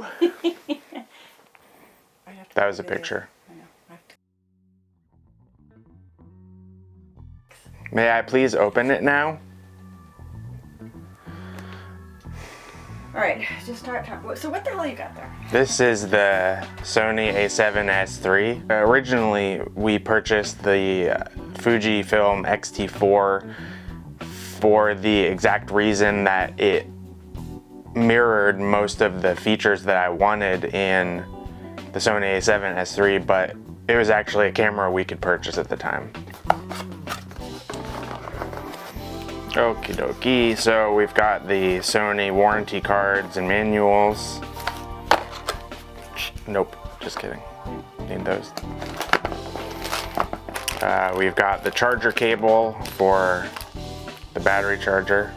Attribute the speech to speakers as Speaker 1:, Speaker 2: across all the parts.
Speaker 1: Woo! That was a picture.
Speaker 2: I know.
Speaker 1: May I please open it now?
Speaker 2: All right, just start talking. So what the hell you got there?
Speaker 1: This is the Sony a7S III. Originally, we purchased the Fujifilm X-T4 for the exact reason that it mirrored most of the features that I wanted in the Sony a7S III, but it was actually a camera we could purchase at the time. Okie dokie, so we've got the Sony warranty cards and manuals. Nope, just kidding. Need those. We've got the charger cable for the battery charger.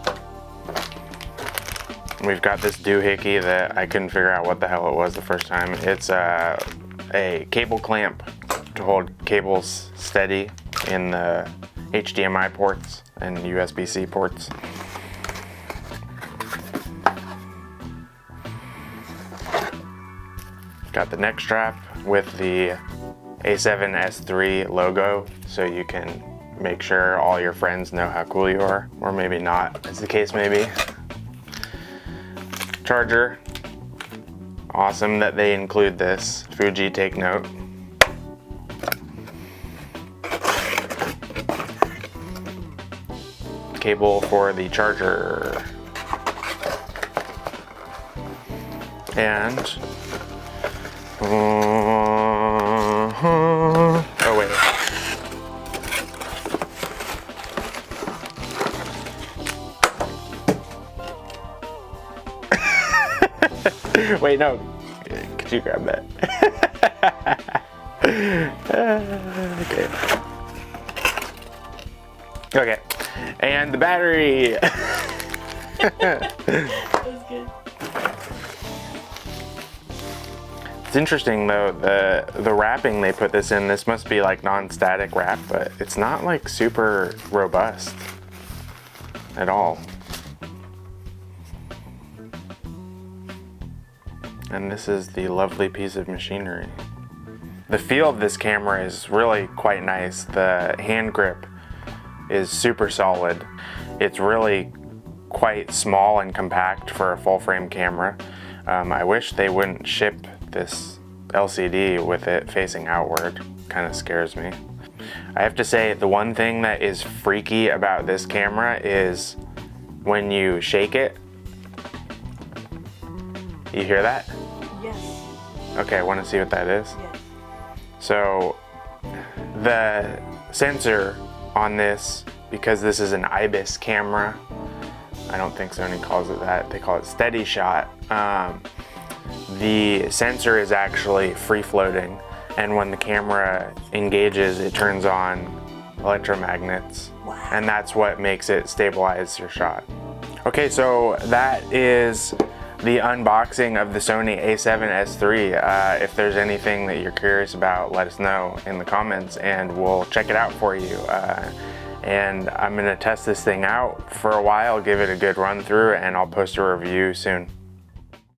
Speaker 1: We've got this doohickey that I couldn't figure out what the hell it was the first time. It's a cable clamp to hold cables steady in the HDMI ports and USB-C ports. Got the neck strap with the a7S III logo, so you can make sure all your friends know how cool you are, or maybe not, as the case may be. Charger. Awesome that they include this. Fuji, take note. Cable for the charger. And oh wait. Wait, no. Could you grab that? Okay. Okay. And the battery.
Speaker 2: That was good.
Speaker 1: It's interesting though, the wrapping they put this in, this must be like non-static wrap, but it's not like super robust at all. And this is the lovely piece of machinery. The feel of this camera is really quite nice. The hand grip is super solid. It's really quite small and compact for a full frame camera. I wish they wouldn't ship this LCD with it facing outward. Kind of scares me. I have to say, the one thing that is freaky about this camera is when you shake it. You hear that?
Speaker 2: Yes.
Speaker 1: Okay, I want to see what that is.
Speaker 2: Yes.
Speaker 1: So the sensor on this, because this is an IBIS camera, I don't think Sony calls it that, they call it steady shot. The sensor is actually free floating, and when the camera engages, it turns on electromagnets.
Speaker 2: Wow.
Speaker 1: And that's what makes it stabilize your shot. Okay, so that is the unboxing of the Sony a7S III. If there's anything that you're curious about, let us know in the comments and we'll check it out for you. And I'm gonna test this thing out for a while, give it a good run through, and I'll post a review soon.